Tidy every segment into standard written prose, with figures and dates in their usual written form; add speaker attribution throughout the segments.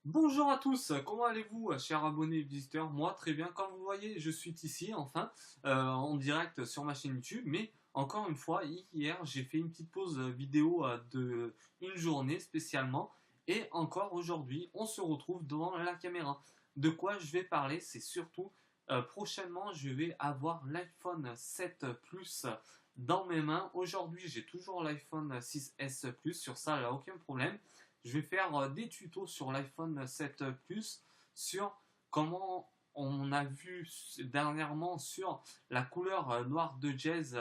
Speaker 1: Bonjour à tous, comment allez-vous, chers abonnés et visiteurs? Moi, très bien. Comme vous voyez, je suis ici, enfin, en direct sur ma chaîne YouTube. Mais encore une fois, hier, j'ai fait une petite pause vidéo de une journée spécialement. Et encore aujourd'hui, on se retrouve devant la caméra. De quoi je vais parler? C'est surtout, prochainement, je vais avoir l'iPhone 7 Plus dans mes mains. Aujourd'hui, j'ai toujours l'iPhone 6S Plus. Sur ça, il n'y a aucun problème. Je vais faire des tutos sur l'iPhone 7 Plus, sur comment on a vu dernièrement sur la couleur noire de jazz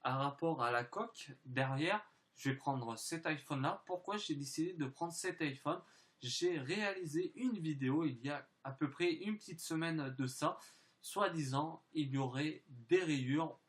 Speaker 1: à rapport à la coque derrière. Je vais prendre cet iPhone là. Pourquoi j'ai décidé de prendre cet iPhone? J'ai réalisé une vidéo il y a à peu près une petite semaine de ça. Soi-disant, il y aurait des rayures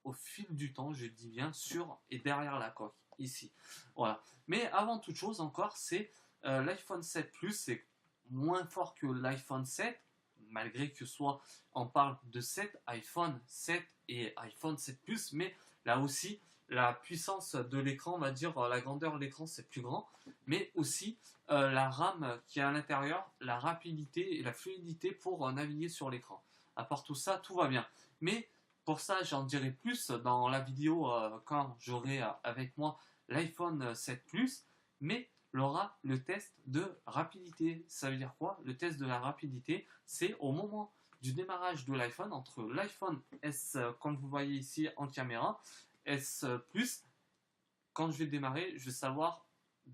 Speaker 1: au fil du temps, je dis bien, sur et derrière la coque, ici. Voilà. Mais avant toute chose encore, c'est l'iPhone 7 Plus, c'est moins fort que l'iPhone 7, malgré que soit on parle de 7, iPhone 7 et iPhone 7 Plus, mais là aussi, la puissance de l'écran, on va dire, la grandeur de l'écran, c'est plus grand, mais aussi la RAM qui est à l'intérieur, la rapidité et la fluidité pour naviguer sur l'écran. À part tout ça, tout va bien. Mais pour ça, j'en dirai plus dans la vidéo quand j'aurai avec moi l'iPhone 7 Plus, mais il aura le test de rapidité. Ça veut dire quoi? Le test de la rapidité, c'est au moment du démarrage de l'iPhone, entre l'iPhone S, comme vous voyez ici en caméra, S Plus, quand je vais démarrer, je vais savoir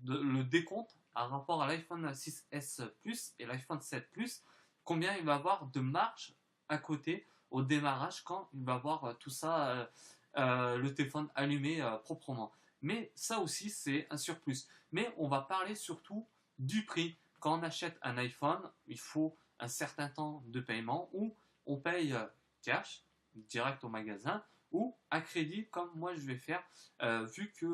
Speaker 1: le décompte par rapport à l'iPhone 6S Plus et l'iPhone 7 Plus, combien il va avoir de marge à côté au démarrage quand il va avoir tout ça, le téléphone allumé proprement. Mais ça aussi, c'est un surplus. Mais on va parler surtout du prix. Quand on achète un iPhone, il faut un certain temps de paiement où on paye cash, direct au magasin, ou à crédit, comme moi je vais faire, vu que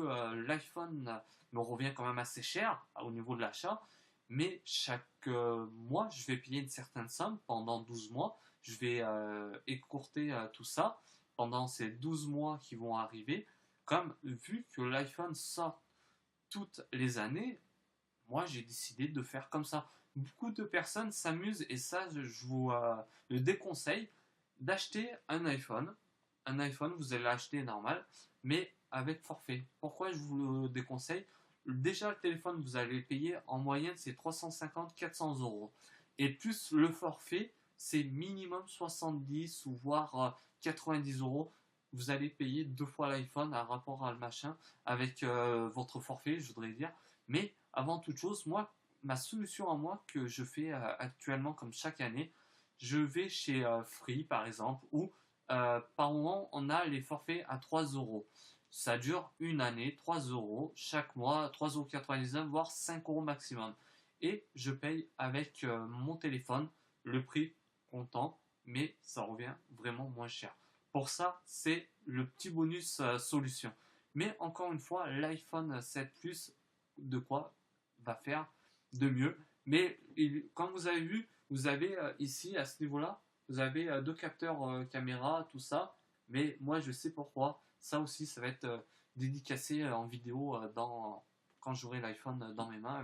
Speaker 1: l'iPhone me revient quand même assez cher au niveau de l'achat, mais chaque mois, je vais payer une certaine somme pendant 12 mois. Je vais écourter tout ça pendant ces 12 mois qui vont arriver. Comme vu que l'iPhone sort toutes les années, moi j'ai décidé de faire comme ça. Beaucoup de personnes s'amusent et ça, je vous le déconseille d'acheter un iPhone. Un iPhone, vous allez l'acheter normal, mais avec forfait. Pourquoi je vous le déconseille? Déjà, le téléphone, vous allez payer en moyenne, c'est 350-400 euros. Et plus le forfait, c'est minimum 70 ou voire 90 euros. Vous allez payer deux fois l'iPhone à rapport à le machin avec votre forfait, je voudrais dire. Mais avant toute chose, moi, ma solution à moi que je fais actuellement comme chaque année, je vais chez Free par exemple, où par moment on a les forfaits à 3 euros. Ça dure une année, 3 euros chaque mois, 3,99 €, voire 5 euros maximum. Et je paye avec mon téléphone le prix comptant, mais ça revient vraiment moins cher. Pour ça, c'est le petit bonus solution. Mais encore une fois, l'iPhone 7 Plus, de quoi va faire de mieux. Mais comme vous avez vu, vous avez ici, à ce niveau-là, vous avez deux capteurs caméra, tout ça. Mais moi, je sais pourquoi. Ça aussi, ça va être dédicacé en vidéo quand j'aurai l'iPhone dans mes mains.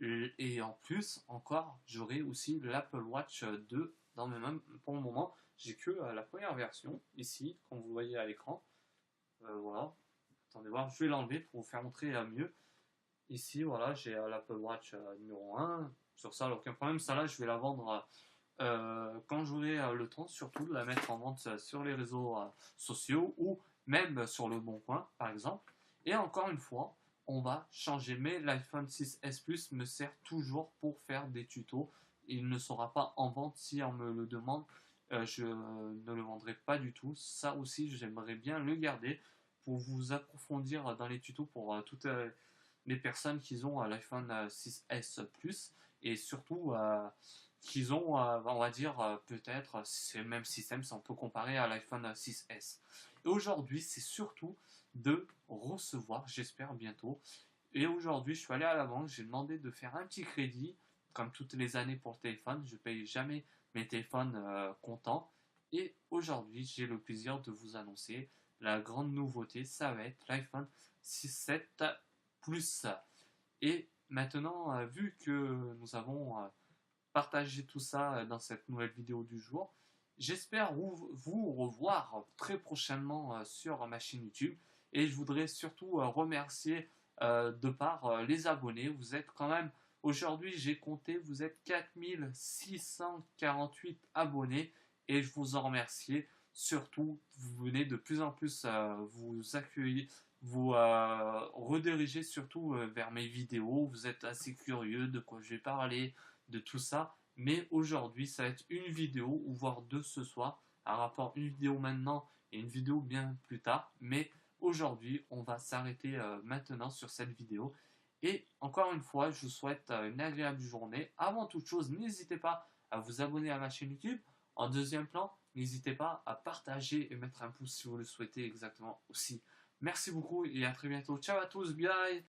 Speaker 1: Et en plus, encore, j'aurai aussi l'Apple Watch 2 dans mes mains. Pour le moment, j'ai que la première version, ici, comme vous voyez à l'écran. Voilà. Attendez voir, je vais l'enlever pour vous faire montrer mieux. Ici, voilà, j'ai l'Apple Watch numéro 1. Sur ça, aucun problème. Ça, là, je vais la vendre quand j'aurai le temps, surtout de la mettre en vente sur les réseaux sociaux ou même sur le Bon Coin, par exemple. Et encore une fois, on va changer. Mais l'iPhone 6S Plus me sert toujours pour faire des tutos. Il ne sera pas en vente si on me le demande. Je ne le vendrai pas du tout. Ça aussi, j'aimerais bien le garder pour vous approfondir dans les tutos pour toutes les personnes qui ont l'iPhone 6S Plus et surtout qui ont, on va dire, peut-être, c'est le même système si on peut comparer à l'iPhone 6S. Et aujourd'hui, c'est surtout de recevoir, j'espère bientôt. Et aujourd'hui, je suis allé à la banque, j'ai demandé de faire un petit crédit, comme toutes les années pour le téléphone. Je ne paye jamais mes téléphones comptants. Et aujourd'hui, j'ai le plaisir de vous annoncer la grande nouveauté, ça va être l'iPhone 6, 7 Plus. Et maintenant, vu que nous avons partagé tout ça dans cette nouvelle vidéo du jour. J'espère vous revoir très prochainement sur ma chaîne YouTube et je voudrais surtout remercier de par les abonnés. Vous êtes quand même, aujourd'hui j'ai compté, vous êtes 4648 abonnés et je vous en remercie. Surtout, vous venez de plus en plus vous accueillir, vous rediriger surtout vers mes vidéos. Vous êtes assez curieux de quoi je vais parler, de tout ça. Mais aujourd'hui, ça va être une vidéo, ou voire deux ce soir, à rapport une vidéo maintenant et une vidéo bien plus tard. Mais aujourd'hui, on va s'arrêter maintenant sur cette vidéo. Et encore une fois, je vous souhaite une agréable journée. Avant toute chose, n'hésitez pas à vous abonner à ma chaîne YouTube. En deuxième plan, n'hésitez pas à partager et mettre un pouce si vous le souhaitez exactement aussi. Merci beaucoup et à très bientôt. Ciao à tous, bye.